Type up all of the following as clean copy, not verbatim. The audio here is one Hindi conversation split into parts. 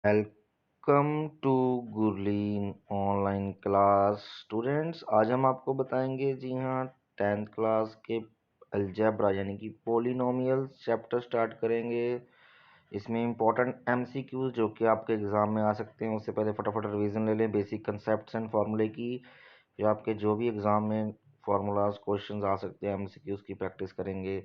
Welcome to Gurleen online class students. आज हम आपको बताएंगे जी हाँ 10th क्लास के अलजेब्रा यानी कि पोलिनोमियल्स चैप्टर स्टार्ट करेंगे। इसमें इंपॉर्टेंट एमसीक्यूज जो कि आपके एग्जाम में आ सकते हैं, उससे पहले फटाफट रिवीजन ले लें बेसिक कंसेप्ट्स एंड फार्मूले की। फिर आपके जो भी एग्जाम में फार्मूलाज क्वेश्चंस आ सकते हैं एमसीक्यूज की प्रैक्टिस करेंगे।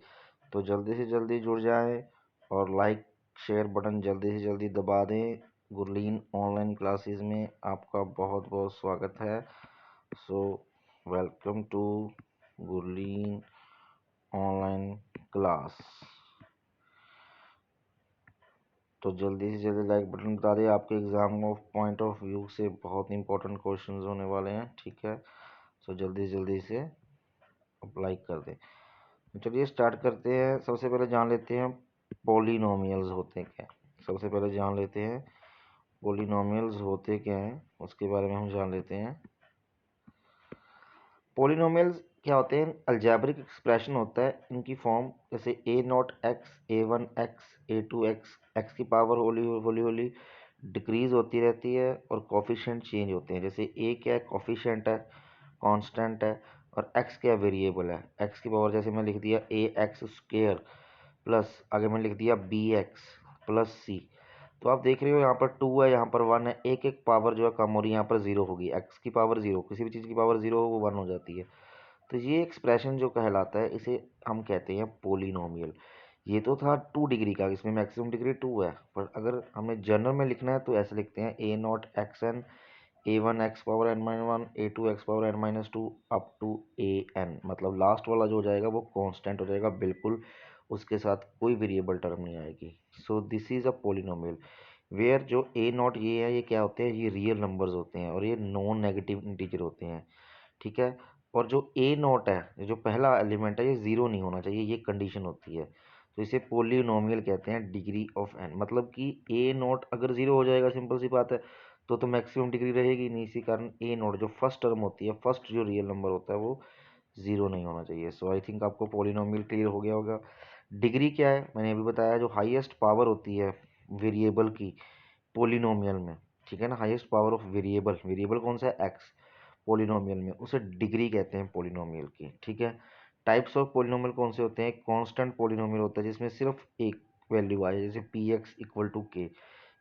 तो जल्दी से जल्दी जुड़ जाएं और लाइक शेयर बटन जल्दी से जल्दी दबा दें। गुरलीन ऑनलाइन क्लासेस में आपका बहुत बहुत स्वागत है। So welcome to Gurleen online class. तो जल्दी से जल्दी लाइक बटन बता दें। आपके exam of point of view से बहुत इंपॉर्टेंट क्वेश्चंस होने वाले हैं, ठीक है। सो जल्दी से जल्दी से लाइक कर दें। चलिए स्टार्ट करते हैं। सबसे पहले जान लेते हैं पॉलिनोमियल्स होते हैं क्या। सबसे पहले जान लेते हैं पॉलिनोमियल्स होते क्या हैं, उसके बारे में हम जान लेते हैं। पॉलिनोमियल्स क्या होते हैं? अलजेब्रिक एक्सप्रेशन होता है। इनकी फॉर्म जैसे a nought x, a one x, a two x, x की पावर होली होली होली डिक्रीज होती रहती है और कोफिशिएंट चेंज होते हैं। जैसे ए क्या है? कोफिशिएंट है, कांस्टेंट है। और एक्स क्या? वेरिएबल है। एक्स की पावर जैसे मैं लिख दिया ए एक्स स्क्वेयर प्लस आगे मैंने लिख दिया बी एक्स प्लस सी। तो आप देख रहे हो यहाँ पर 2 है, यहाँ पर 1 है। एक एक पावर जो है कम हो रही है, यहाँ पर 0 होगी। एक्स की पावर 0, किसी भी चीज़ की पावर 0 हो वो 1 हो जाती है। तो ये एक्सप्रेशन जो कहलाता है इसे हम कहते हैं पोलिनोमियल। ये तो था 2 डिग्री का, इसमें मैक्सिमम डिग्री 2 है। पर अगर हमें जनरल में लिखना है तो ऐसे लिखते हैं a nought x n, a one x power n minus one, a two x power n minus two up to a n. मतलब लास्ट वाला जो हो जाएगा वो कांस्टेंट हो जाएगा बिल्कुल, उसके साथ कोई वेरिएबल टर्म नहीं आएगी। So this is a polynomial where जो ए नॉट ये है, ये क्या होते हैं? ये रियल नंबर्स होते हैं और ये नॉन नेगेटिव इंटीजर होते हैं, ठीक है। और जो ए नॉट है, जो पहला एलिमेंट है, ये ज़ीरो नहीं होना चाहिए, ये कंडीशन होती है। तो इसे पोलिनोमियल कहते हैं डिग्री ऑफ एन। मतलब कि ए नॉट अगर ज़ीरो हो जाएगा, सिंपल सी बात है, तो मैक्सिमम डिग्री रहेगी नहीं। इसी कारण ए नॉट जो फर्स्ट टर्म होती है, फर्स्ट जो रियल नंबर होता है, वो ज़ीरो नहीं होना चाहिए। सो आई थिंक आपको पोलिनोमियल क्लियर हो गया होगा। डिग्री क्या है मैंने अभी बताया, जो हाईएस्ट पावर होती है वेरिएबल की पोलिनोमियल में, ठीक है ना। Highest power of variable, variable कौन सा है? एक्स। पोलिनोमियल में उसे डिग्री कहते हैं पोलिनोमियल की, ठीक है। टाइप्स ऑफ पोलिनोमियल कौन से होते हैं? कांस्टेंट पोलिनोमियल होता है जिसमें सिर्फ एक वैल्यू आए, जैसे पी एक्स इक्वल टू के।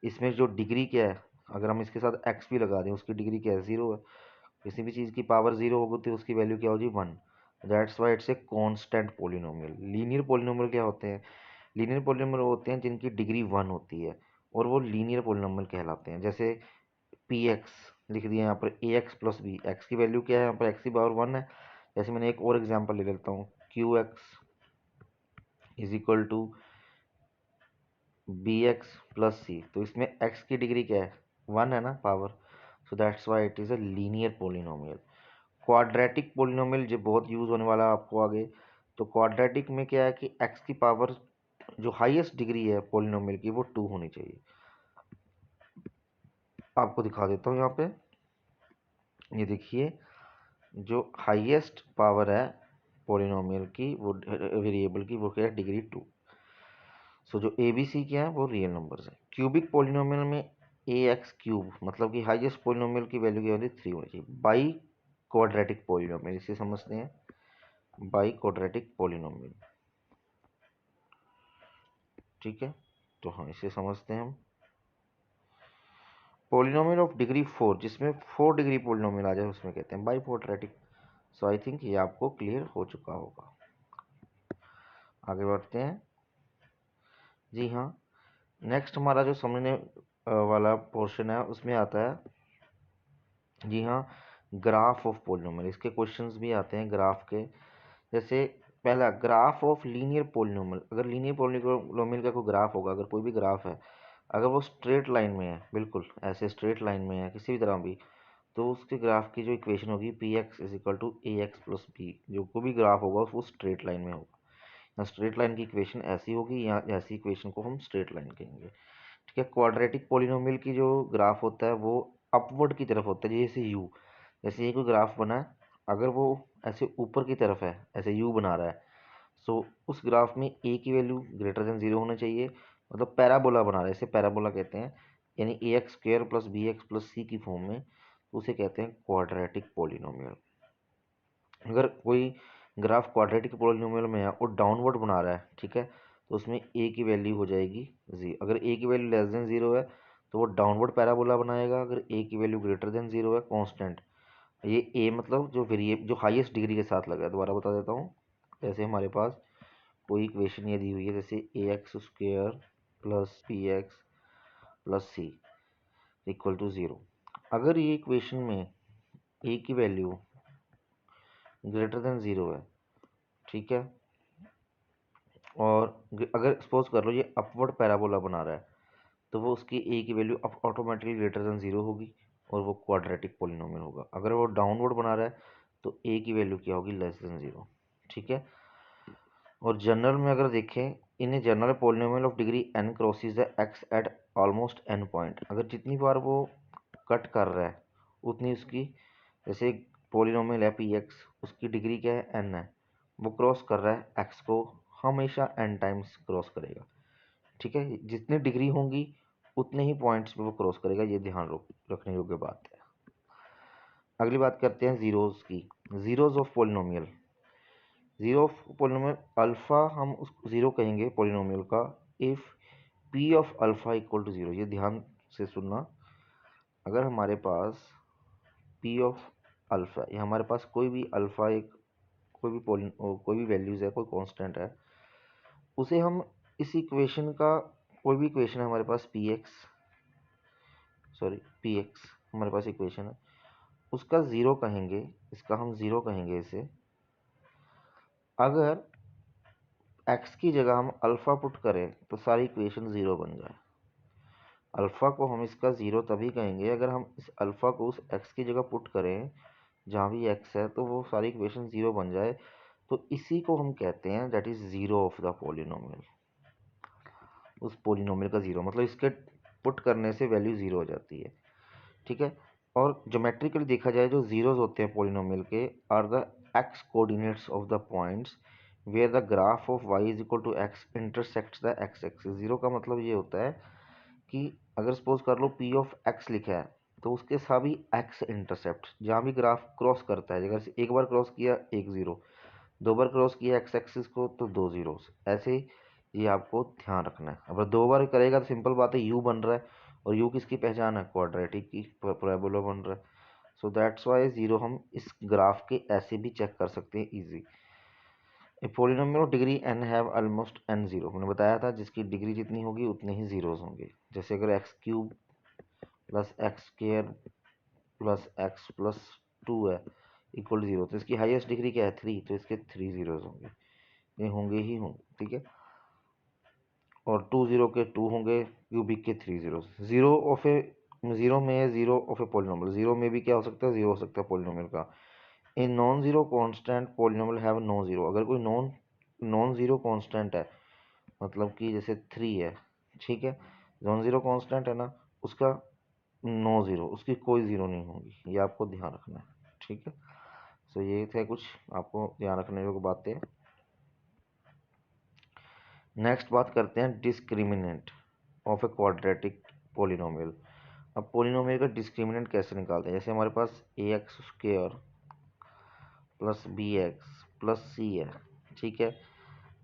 इसमें जो डिग्री क्या है, अगर हम इसके साथ एक्स भी लगा दें, उसकी डिग्री क्या है? 0 है। किसी भी चीज़ की पावर 0 होगी तो उसकी वैल्यू क्या होगी? 1। That's why it's a constant polynomial. Linear polynomial क्या होते हैं? लीनियर पोलिनोमियल होते हैं जिनकी डिग्री 1 होती है और वो लीनियर पोलिनोमियल कहलाते हैं। जैसे पी एक्स लिख दिया यहाँ पर, ए एक्स प्लस बी। एक्स की वैल्यू क्या है यहाँ पर? एक्स की पावर 1 है। जैसे मैंने एक और एग्जांपल ले लेता हूँ, q x is equal to b x plus c. तो इसमें एक्स की डिग्री क्या है? 1 है ना power. So that's why it is a linear polynomial. Quadratic polynomial जो बहुत यूज़ होने वाला है आपको आगे। तो क्वाड्रेटिक में क्या है कि एक्स की पावर जो हाईएस्ट डिग्री है पोलिनोमियल की, वो 2 होनी चाहिए। आपको दिखा देता हूँ यहाँ पे, ये देखिए, जो हाईएस्ट पावर है पोलिनोमियल की, वो वेरिएबल की, वो क्या है? डिग्री 2। सो जो ए बी सी क्या है, वो रियल नंबर्स है। क्यूबिक पोलिनोमियल में ए एक्स क्यूब, मतलब कि हाईएस्ट पोलिनोमियल की वैल्यू क्या होती है? 3 होनी चाहिए। बाई क्वाड्रेटिक पोलिनोमियल इसे समझते हैं, बाई क्वाड्रेटिक पोलिनोमियल, ठीक है। तो हाँ, इसे समझते हैं हम। पोलिनोमियल ऑफ डिग्री 4, जिसमें 4 डिग्री पोलिनोमियल आ जाए, उसमें कहते हैं by quadratic. So I think ये आपको क्लियर हो चुका होगा। आगे बढ़ते हैं जी हाँ। नेक्स्ट हमारा जो समझने वाला पोर्शन है उसमें आता है जी हाँ ग्राफ ऑफ पोलिनोमियल। इसके क्वेश्चंस भी आते हैं ग्राफ के। जैसे पहला, ग्राफ ऑफ लीनियर पोलिनोमियल। अगर लीनियर पोलिनोमियल का कोई ग्राफ होगा, अगर कोई भी ग्राफ है, अगर वो स्ट्रेट लाइन में है, बिल्कुल ऐसे स्ट्रेट लाइन में है किसी भी तरह भी, तो उसके ग्राफ की जो इक्वेशन होगी p x is equal to a x plus b. जो कोई भी ग्राफ होगा वो स्ट्रेट लाइन में होगा। यहाँ स्ट्रेट लाइन की इक्वेशन ऐसी होगी, यहाँ ऐसी इक्वेशन को हम स्ट्रेट लाइन कहेंगे, ठीक है। क्वाड्रेटिक पोलिनोमियल की जो ग्राफ होता है वो अपवर्ड की तरफ होता है, जैसे यू। जैसे ये कोई ग्राफ बना है, अगर वो ऐसे ऊपर की तरफ है, ऐसे यू बना रहा है, सो उस ग्राफ में ए की वैल्यू ग्रेटर देन 0 होना चाहिए। मतलब पैराबोला बना रहा है, इसे पैराबोला कहते हैं। यानी a x square plus b x plus c की फॉर्म में, तो उसे कहते हैं क्वाड्रेटिक पॉलिनोमियल। अगर कोई ग्राफ क्वाड्रेटिक पॉलिनोमियल में है और डाउनवर्ड बना रहा है, ठीक है, तो उसमें ए की वैल्यू हो जाएगी जी। अगर ए की वैल्यू लेस देन जीरो है तो वो डाउनवर्ड पैराबोला बनाएगा। अगर ए की वैल्यू ग्रेटर देन जीरो है, कांस्टेंट, ये ए मतलब जो वेरिएबल जो हाईएस्ट डिग्री के साथ लगा है, दोबारा बता देता हूँ। जैसे हमारे पास कोई इक्वेशन ये दी हुई है, जैसे a x square plus p x plus c equal to zero. अगर ये इक्वेशन में ए की वैल्यू ग्रेटर देन ज़ीरो है, ठीक है, और अगर सपोज कर लो ये अपवर्ड पैराबोला बना रहा है, तो वो उसकी ए की value automatically greater than zero होगी और वो क्वाड्रेटिक पॉलिनोमियल होगा। अगर वो डाउनवर्ड बना रहा है तो ए की वैल्यू क्या होगी, लेस देन ज़ीरो, ठीक है। और जनरल में अगर देखें, in a general polynomial of degree n crosses the x at almost n point, अगर जितनी बार वो कट कर रहा है उतनी उसकी, जैसे पॉलिनोमियल है पी एक्स, उसकी डिग्री क्या है, n है, वो क्रॉस कर रहा है x को हमेशा n टाइम्स क्रॉस करेगा, ठीक है। जितनी डिग्री होंगी उतने ही पॉइंट्स पे वो क्रॉस करेगा, ये ध्यान रखने योग्य बात है। अगली बात करते हैं जीरोस की। Zeros of polynomial, zero of polynomial alpha हम उस जीरो कहेंगे पॉलिनोमियल का if p of alpha equal to zero. ये ध्यान से सुनना, अगर हमारे पास पी ऑफ अल्फा, ये हमारे पास कोई भी अल्फा एक कोई भी वैल्यूज है, कोई कांस्टेंट है, उसे हम इस इक्वेशन का, कोई भी इक्वेशन है हमारे पास पी एक्स हमारे पास इक्वेशन है, उसका ज़ीरो कहेंगे, इसका हम ज़ीरो कहेंगे इसे, अगर x की जगह हम अल्फ़ा पुट करें तो सारी इक्वेशन ज़ीरो बन जाए। अल्फ़ा को हम इसका ज़ीरो तभी कहेंगे अगर हम इस अल्फ़ा को उस x की जगह पुट करें जहाँ भी x है, तो वो सारी इक्वेशन ज़ीरो बन जाए, तो इसी को हम कहते हैं that is zero of the polynomial. उस पॉलिनोमियल का ज़ीरो मतलब इसके पुट करने से वैल्यू ज़ीरो हो जाती है, ठीक है। और ज्योमेट्रिकली देखा जाए, जो जीरोज होते हैं पॉलिनोमियल के are the x coordinates of the points where the graph of y is equal to x intersects the x axis. Zero का मतलब ये होता है कि अगर सपोज कर लो p ऑफ x लिखा है, तो उसके सभी x इंटरसेप्ट जहाँ भी ग्राफ क्रॉस करता है, अगर एक बार क्रॉस किया एक ज़ीरो, दो बार क्रॉस किया एक्स एक्सिस को तो दो ज़ीरोस, ऐसे ये आपको ध्यान रखना है। अगर दो बार करेगा तो सिंपल बात है यू बन रहा है, और यू किसकी पहचान है, क्वाड्रेटिक की, पैराबोला बन रहा है। सो दैट्स वाई ज़ीरो हम इस ग्राफ के ऐसे भी चेक कर सकते हैं easy. A polynomial of degree n have almost n zero, मैंने बताया था जिसकी डिग्री जितनी होगी उतने ही ज़ीरोज़ होंगे। जैसे अगर x cube plus x square plus x plus two है इक्वल टू ज़ीरो, तो इसकी हाईएस्ट डिग्री क्या है, थ्री, तो इसके थ्री ज़ीरोज़ होंगे, ये होंगे ही होंगे, ठीक है। और टू ज़ीरो के टू होंगे, क्यूबिक के three zero. Zero of a, zero में zero of a polynomial, zero में भी क्या हो सकता है, ज़ीरो हो सकता है पॉलिनोमियल का। A non zero constant polynomial have no zero, अगर कोई नॉन नॉन ज़ीरो कांस्टेंट है, मतलब कि जैसे थ्री है, ठीक है, नॉन ज़ीरो कांस्टेंट है ना, उसका नो ज़ीरो, उसकी कोई ज़ीरो नहीं होगी, ये आपको ध्यान रखना है, ठीक है। सो ये थे कुछ आपको ध्यान रखने योग्य बातें। नेक्स्ट बात करते हैं discriminant of a quadratic polynomial. अब पॉलिनोमियल का डिस्क्रिमिनेंट कैसे निकालते हैं, जैसे हमारे पास a x square plus b x plus c है, ठीक है,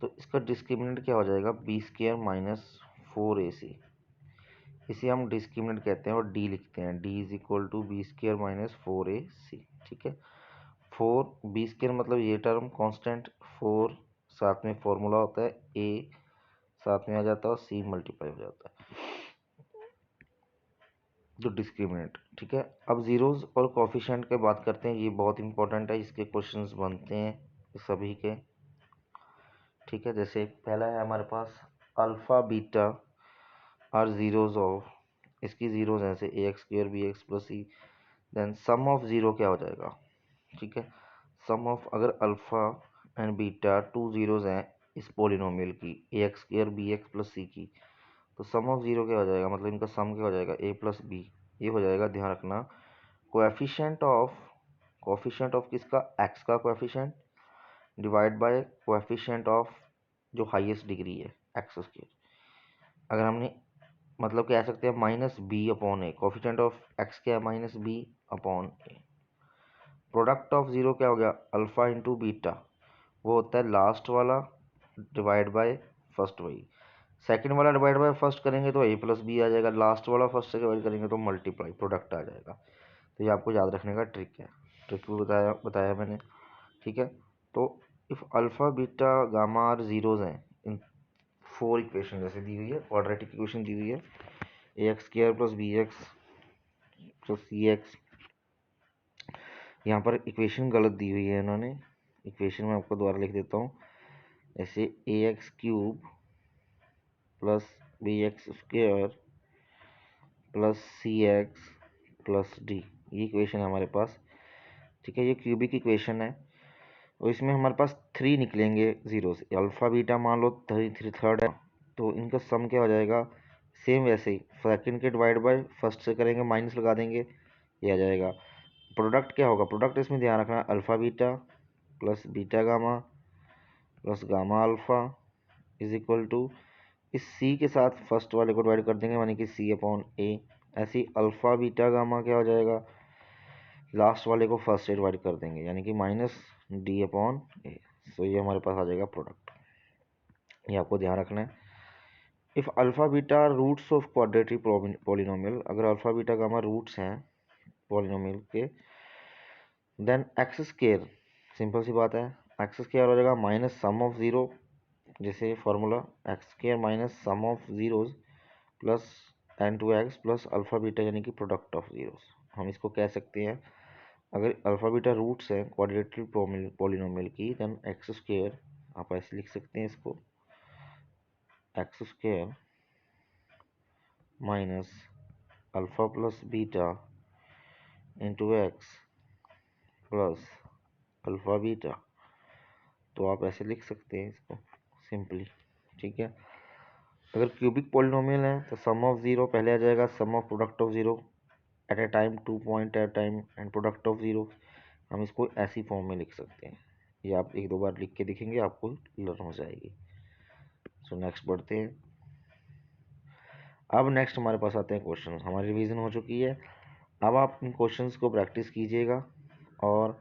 तो इसका डिस्क्रिमिनेंट क्या हो जाएगा, b square minus four a c, इसे हम डिस्क्रिमिनेंट कहते हैं और डी लिखते हैं, d is equal to b square minus four a c, ठीक है। फोर बी स्क्र मतलब ये टर्म कांस्टेंट, फोर साथ में फॉर्मूला होता है, ए साथ में आ जाता है और सी मल्टीप्लाई हो जाता है, जो डिस्क्रिमिनेंट, ठीक है। अब जीरोस और कोफिशिएंट के बात करते हैं, ये बहुत इंपॉर्टेंट है, इसके क्वेश्चंस बनते हैं सभी के, ठीक है। जैसे पहला है हमारे पास alpha beta are zeros of, इसकी जीरोस हैं, जैसे a x square b x plus c, then sum of zero क्या हो जाएगा, ठीक है, सम ऑफ, अगर alpha and beta two zeros हैं इस पॉलिनोमियल की, a x square b x plus c की, तो सम ऑफ जीरो क्या हो जाएगा, मतलब इनका सम क्या हो जाएगा, ए प्लस बी, ये हो जाएगा, ध्यान रखना। कोएफिशिएंट ऑफ किसका, एक्स का coefficient divide by coefficient of जो हाईएस्ट डिग्री है एक्स स्क्र। अगर हमने मतलब कह सकते हैं minus b upon a, coefficient of x क्या है minus b upon a. Product of zero क्या हो गया अल्फा इंटू बीटा, वो होता है लास्ट वाला डिवाइड बाय फर्स्ट, वही सेकंड वाला डिवाइड बाय फर्स्ट करेंगे तो ए प्लस बी आ जाएगा, लास्ट वाला फर्स्ट से डिवाइड करेंगे तो मल्टीप्लाई प्रोडक्ट आ जाएगा। तो ये आपको याद रखने का ट्रिक है, ट्रिक भी बताया मैंने, ठीक है। तो if alpha beta gamma are zeros हैं इन फोर इक्वेशन जैसे दी हुई है, क्वाड्रेटिक इक्वेशन दी हुई है, a x square plus b x plus c x. यहाँ पर इक्वेशन गलत दी हुई है इन्होंने, इक्वेशन में आपको दोबारा लिख देता हूँ, ऐसे a x cube plus b x square plus c x plus d, ये इक्वेशन है हमारे पास, ठीक है। ये क्यूबिक इक्वेशन है और इसमें हमारे पास थ्री निकलेंगे जीरो से, अल्फ़ा बीटा मान लो थ्री थर्ड है, तो इनका सम क्या हो जाएगा सेम वैसे ही सेकंड के डिवाइड बाय फर्स्ट से करेंगे, माइनस लगा देंगे, ये आ जाएगा। प्रोडक्ट क्या होगा, प्रोडक्ट इसमें ध्यान रखना alpha beta plus beta gamma plus gamma alpha is equal to इस सी के साथ फर्स्ट वाले को डिवाइड कर देंगे यानी कि सी अपॉन ए। ऐसे ही अल्फ़ा बीटा गामा क्या हो जाएगा, लास्ट वाले को फर्स्ट से डिवाइड कर देंगे यानी कि माइनस डी अपॉन ए। सो ये हमारे पास आ जाएगा प्रोडक्ट, ये आपको ध्यान रखना है। If alpha beta roots of quadratic polynomial, अगर अल्फ़ा बीटा गामा रूट्स हैं पॉलिनोमियल के, देन एक्स स्क्वायर, सिंपल सी बात है, एक्स स्क्वायर हो जाएगा माइनस सम ऑफ ज़ीरो, जैसे formula x square minus sum of zeros plus into x plus alpha beta यानी कि प्रोडक्ट ऑफ ज़ीरोज़। हम इसको कह सकते हैं अगर अल्फ़ा बीटा रूट्स हैं क्वाड्रेटिक पॉलिनोमियल की, देन एक्स स्क्वायर आप ऐसे लिख सकते हैं इसको, x square minus alpha plus beta into x plus alpha beta, तो आप ऐसे लिख सकते हैं इसको सिंपली, ठीक है। अगर क्यूबिक पॉलिनोमियल है तो सम ऑफ ज़ीरो पहले आ जाएगा, sum of product of zero at a time, two point at time and product of zero, हम इसको ऐसी फॉर्म में लिख सकते हैं। ये आप एक दो बार लिख के देखेंगे आपको लर्न हो जाएगी। सो नेक्स्ट बढ़ते हैं। अब नेक्स्ट हमारे पास आते हैं क्वेश्चन, हमारी रिवीजन हो चुकी है, अब आप इन क्वेश्चंस को प्रैक्टिस कीजिएगा और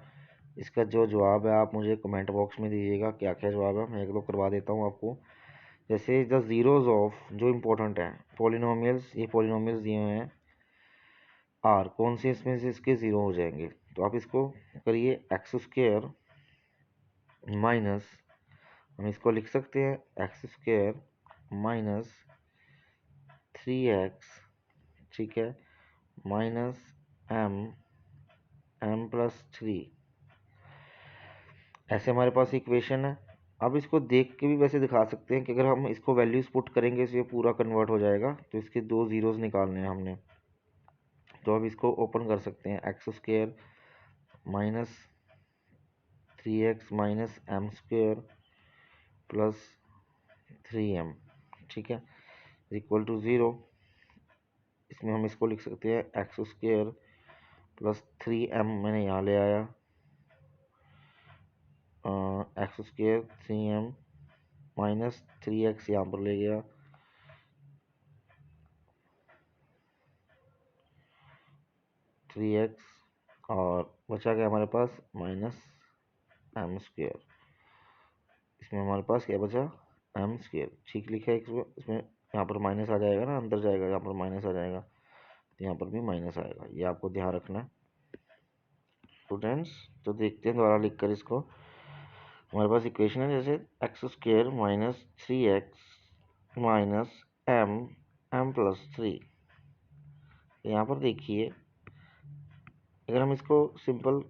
इसका जो जवाब है आप मुझे कमेंट बॉक्स में दीजिएगा क्या क्या जवाब है, मैं एक दो करवा देता हूँ आपको। जैसे द ज़ीरोज़ ऑफ, जो इम्पोर्टेंट है पॉलिनोमियल्स, ये पॉलिनोमियल्स दिए हुए हैं आर, कौन से इसमें से इसके ज़ीरो हो जाएंगे, तो आप इसको करिए एक्स स्क्वायर माइनस, हम इसको लिख सकते हैं x square minus three x, ठीक है, minus m m plus three, ऐसे हमारे पास इक्वेशन है। अब इसको देख के भी वैसे दिखा सकते हैं कि अगर हम इसको वैल्यूज पुट करेंगे तो ये पूरा कन्वर्ट हो जाएगा, तो इसके दो ज़ीरोज़ निकालने हैं हमने, तो अब इसको ओपन कर सकते हैं, x square minus three x minus m square plus three m, ठीक है, इक्वल टू ज़ीरो। इसमें हम इसको लिख सकते हैं x square plus three m, मैंने यहाँ ले आया x square three m minus three x यहाँ पर ले गया, थ्री एक्स और बचा क्या हमारे पास माइनस एम स्क्वायर, इसमें हमारे पास क्या बचा एम स्क्वायर, ठीक लिखा है इसमें यहाँ पर माइनस आ जाएगा ना, अंदर जाएगा, यहाँ पर माइनस आ जाएगा, तो यहाँ पर भी माइनस आएगा, ये आपको ध्यान रखना है स्टूडेंट्स। तो देखते हैं दोबारा लिख कर इसको, हमारे पास इक्वेशन है जैसे x square minus three x minus m m plus three, यहाँ पर देखिए अगर हम इसको simple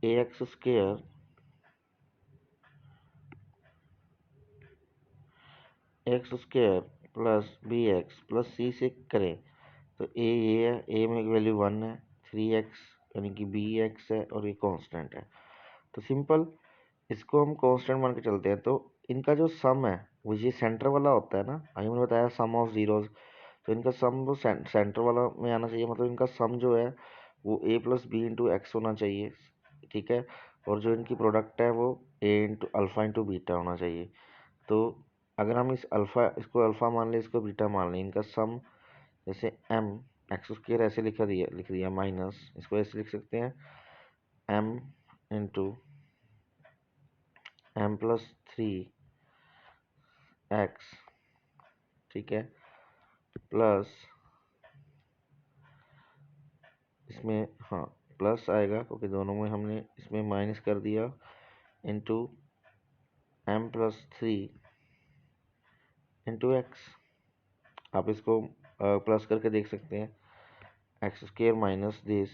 a x square x square plus b x plus c से करें तो ए ये है, ए में वैल्यू वन है, थ्री एक्स यानी कि बी एक्स है और ये कांस्टेंट है, तो सिंपल इसको हम कांस्टेंट मान के चलते हैं। तो इनका जो सम है वो ये सेंटर वाला होता है ना, अभी मैंने बताया सम ऑफ जीरोज, तो इनका सम वो सेंटर वाला में आना चाहिए, मतलब इनका सम जो है वो ए प्लस बी इंटू एक्स होना चाहिए, ठीक है, और जो इनकी प्रोडक्ट है वो ए इंटू अल्फ़ा इंटू बीटा होना चाहिए। तो अगर हम इस अल्फ़ा, इसको अल्फ़ा मान लें, इसको बीटा मान लें, इनका सम जैसे m एक्स स्क्वायर ऐसे लिख दिया माइनस, इसको ऐसे लिख सकते हैं m into m plus 3x, ठीक है, प्लस इसमें हाँ प्लस आएगा क्योंकि दोनों में हमने इसमें माइनस कर दिया, into m plus 3 into x. आप इसको प्लस करके देख सकते हैं, x square minus this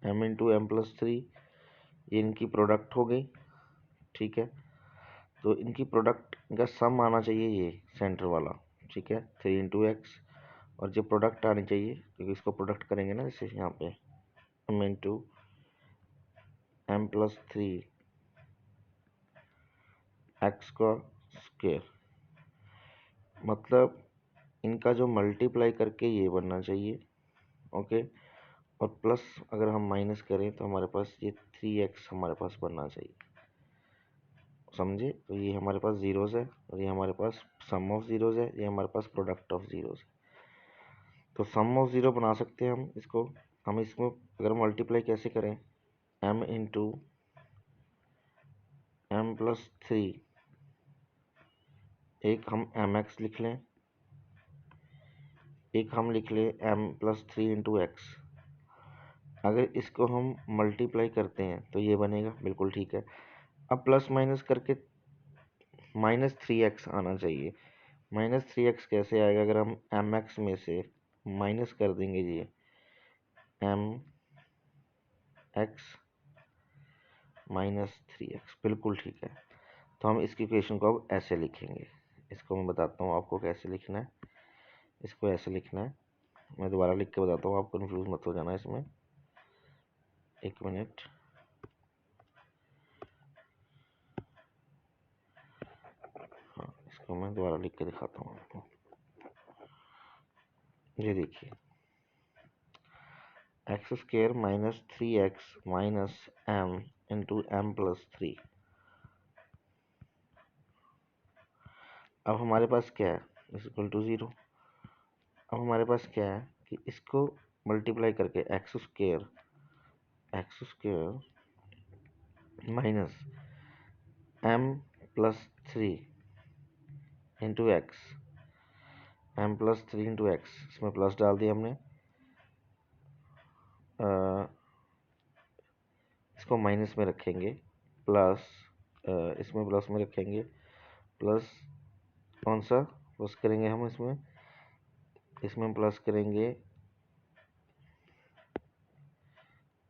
m into m plus 3, ये इनकी प्रोडक्ट हो गई, ठीक है। तो इनकी प्रोडक्ट, इनका सम आना चाहिए ये सेंटर वाला, ठीक है, 3 इंटू एक्स, और जो प्रोडक्ट आनी चाहिए क्योंकि इसको प्रोडक्ट करेंगे ना, जैसे यहाँ पे m into m plus 3 x का स्क्वायर, मतलब इनका जो मल्टीप्लाई करके ये बनना चाहिए, ओके। और प्लस अगर हम माइनस करें तो हमारे पास ये 3x हमारे पास बनना चाहिए, समझे। तो ये हमारे पास जीरोज़ है और ये हमारे पास सम ऑफ जीरोज़ है, ये हमारे पास प्रोडक्ट ऑफ जीरोज़ है। तो सम ऑफ ज़ीरो बना सकते हैं हम इसको। हम इसको अगर मल्टीप्लाई कैसे करें, m इंटू एम प्लस 3, एक हम mx लिख लें, एक हम लिख लें m प्लस 3 इंटू एक्स। अगर इसको हम मल्टीप्लाई करते हैं तो ये बनेगा, बिल्कुल ठीक है। अब प्लस माइनस करके -3x आना चाहिए। -3x कैसे आएगा, अगर हम mx में से माइनस कर देंगे ये mx -3x, बिल्कुल ठीक है। तो हम इसकी इक्वेशन को अब ऐसे लिखेंगे, इसको मैं बताता हूँ आपको कैसे लिखना है। इसको ऐसे लिखना है, मैं दोबारा लिख के बताता हूँ, आप कंफ्यूज मत हो जाना इसमें, एक मिनट। हाँ, इसको मैं दोबारा लिख के दिखाता हूँ आपको। ये देखिए, x square minus 3x minus m into m plus 3। अब हमारे पास क्या है, इज इक्वल टू 0। अब हमारे पास क्या है कि इसको मल्टीप्लाई करके x square minus m plus 3 into x, m plus 3 into x, इसमें प्लस डाल दिया हमने, इसको माइनस में रखेंगे, प्लस इसमें प्लस में रखेंगे, प्लस कौन सा प्लस करेंगे हम, इसमें प्लस करेंगे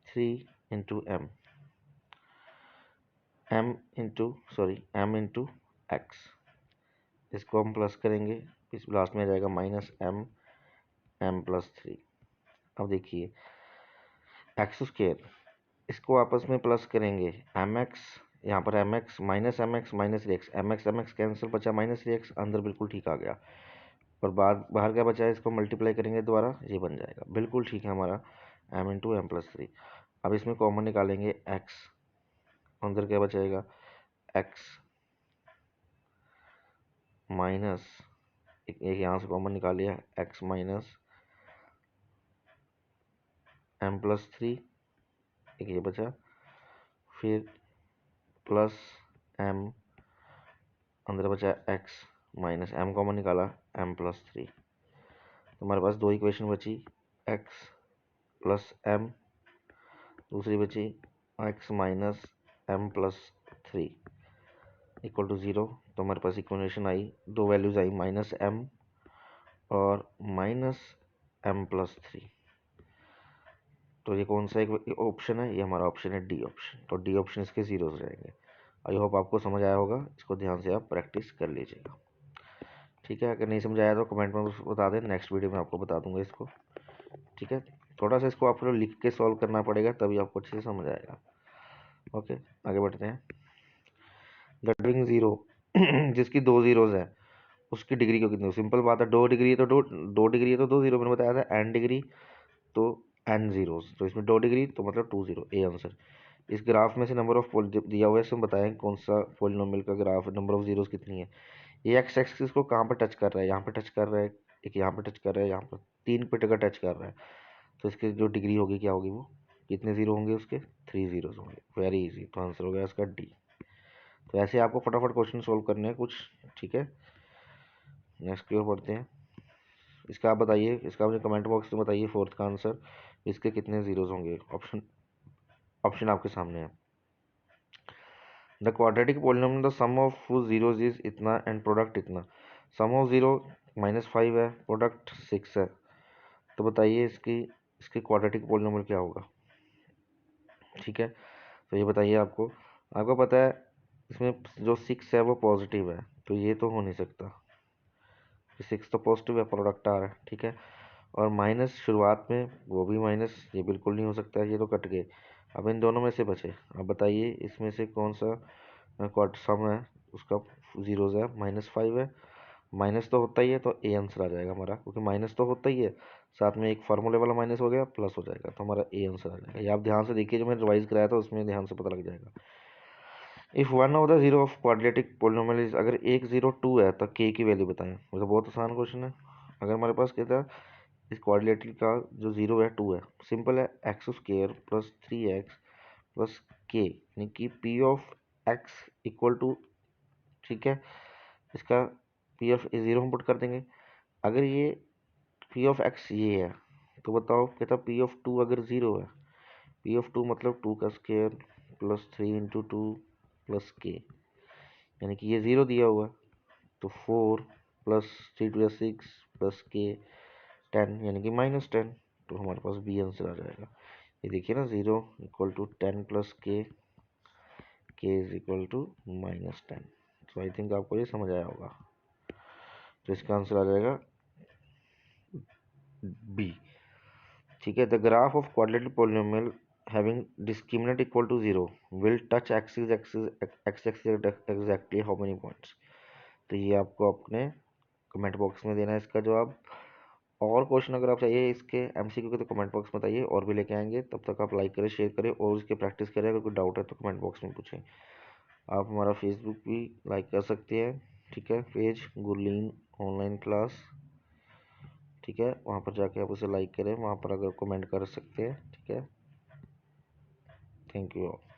3 into m, m into x, इसको हम प्लस करेंगे, इस लास्ट में जाएगा माइनस m प्लस 3। अब देखिए एक्स स्क्वायर, इसको आपस में प्लस करेंगे mx, यहाँ पर mx minus minus 3x, mx cancel, बचा माइनस 3x, अंदर बिल्कुल ठीक आ गया। और बाहर क्या बचा है, इसको मल्टीप्लाई करेंगे दोबारा, ये बन जाएगा, बिल्कुल ठीक है हमारा m इंटू एम प्लस 3। अब इसमें कॉमन निकालेंगे x, अंदर क्या बचाएगा, x माइनस, एक यहाँ से कॉमन निकाल लिया, x माइनस एम प्लस 3, एक ये बचा, फिर प्लस m, अंदर बचा x माइनस m, कॉमन निकाला m प्लस 3। तो हमारे पास दो इक्वेशन बची, x प्लस m, दूसरी बची x minus m plus 3 equal to 0। तो हमारे पास इक्वेशन आई, दो वैल्यूज आई, माइनस m और माइनस m प्लस 3। तो ये कौन सा एक ऑप्शन है, ये हमारा ऑप्शन है डी ऑप्शन। तो डी ऑप्शन इसके जीरोस रहेंगे। आई होप आपको समझ आया होगा, इसको ध्यान से आप प्रैक्टिस कर लीजिएगा, ठीक है। अगर नहीं समझ आया तो कमेंट में बता दें, नेक्स्ट वीडियो में आपको बता दूंगा इसको, ठीक है। थोड़ा सा इसको आपको लिख के सॉल्व करना पड़ेगा, तभी आपको अच्छे से समझ आएगा। ओके, आगे बढ़ते हैं। द डिग्री जीरो जिसकी दो जीरोज है उसकी डिग्री क्यों कितनी, सिंपल बात है, 2 डिग्री है तो दो डिग्री है तो 2 जीरो, मैंने बताया था, n डिग्री तो n जीरोज, तो इसमें 2 डिग्री तो मतलब 2 जीरो, ए आंसर। इस ग्राफ में से नंबर ऑफ दिया हुआ है, इसमें बताएं कौन सा पॉलिनोमियल का ग्राफ, नंबर ऑफ जीरोज कितनी है। ये एक्स एक्सिस को कहाँ पर टच कर रहा है, यहाँ पे टच कर रहा है, एक यहाँ पे टच कर रहा है, यहाँ पर 3 पे टच कर रहा है, तो इसकी जो डिग्री होगी क्या होगी, वो कितने ज़ीरो होंगे उसके, 3 ज़ीरोज़ होंगे। वेरी इजी, तो आंसर हो गया इसका डी। तो ऐसे आपको फटाफट क्वेश्चन सोल्व करने हैं कुछ, ठीक है। नेक्स्ट की ओर बढ़ते हैं। इसका आप बताइए, इसका मुझे कमेंट बॉक्स में बताइए फोर्थ का आंसर, इसके कितने ज़ीरोज़ होंगे। ऑप्शन आपके सामने है। The quadratic polynomial the sum of zeros is इतना एंड प्रोडक्ट इतना। सम ऑफ जीरो -5 है, प्रोडक्ट 6 है, तो बताइए इसकी क्वाड्रेटिक पॉलिनोमियल क्या होगा, ठीक है। तो ये बताइए, आपको पता है इसमें जो 6 है वो पॉजिटिव है, तो ये तो हो नहीं सकता, 6 तो पॉजिटिव है, प्रोडक्ट आ रहा है, ठीक है। और माइनस शुरुआत में, वो भी माइनस, ये बिल्कुल नहीं हो सकता है, ये तो कट गए। अब इन दोनों में से बचे, अब बताइए इसमें से कौन सा क्वार्टर सम है, उसका जीरोज है, -5 है, माइनस तो होता ही है, तो ए आंसर आ जाएगा हमारा, क्योंकि माइनस तो होता ही है, साथ में एक फार्मूले वाला माइनस हो गया, प्लस हो जाएगा, तो हमारा ए आंसर आ जाएगा। ये आप ध्यान से देखिए, जो मैंने रिवाइज कराया था उसमें ध्यान से पता लग जाएगा। If one of the zero of quadratic polynomial is, अगर एक जीरो 2 है तो के की वैल्यू बताएं। मतलब बहुत आसान क्वेश्चन है। अगर हमारे पास कहता है इस क्वाड्रेटिक का जो जीरो है 2 है, सिंपल है, x² + 3x + k, यानी कि p of x equal to, ठीक है, इसका p ऑफ जीरो हम पुट कर देंगे। अगर ये p ऑफ x ये है, तो बताओ, कहता p ऑफ 2 अगर जीरो है, p ऑफ 2 मतलब 2 का स्क्वायर + 3 × 2 + k, यानी कि ये ज़ीरो दिया हुआ है, तो 4 + 3 × 6 + k 10, यानी कि -10, तो हमारे पास बी आंसर आ जाएगा। ये देखिए ना, 0 = 10 + k, k = -10। तो आई थिंक आपको ये समझ आया होगा, तो इसका आंसर आ जाएगा बी, ठीक है। The graph of quadratic polynomial having discriminant equal to 0 will touch x axis exactly how many points। तो ये आपको अपने कमेंट बॉक्स में देना है इसका जवाब। और क्वेश्चन अगर आप चाहिए इसके एमसीक्यू के, तो कमेंट बॉक्स में बताइए, और भी लेके आएंगे। तब तक आप लाइक करें, शेयर करें और उसके प्रैक्टिस करें। अगर कोई डाउट है तो कमेंट बॉक्स में पूछें। आप हमारा फेसबुक भी लाइक कर सकते हैं, ठीक है, पेज गुरलीन ऑनलाइन क्लास, ठीक है, वहाँ पर जाके आप उसे लाइक करें, वहाँ पर अगर कमेंट कर सकते हैं, ठीक है। Thank you all.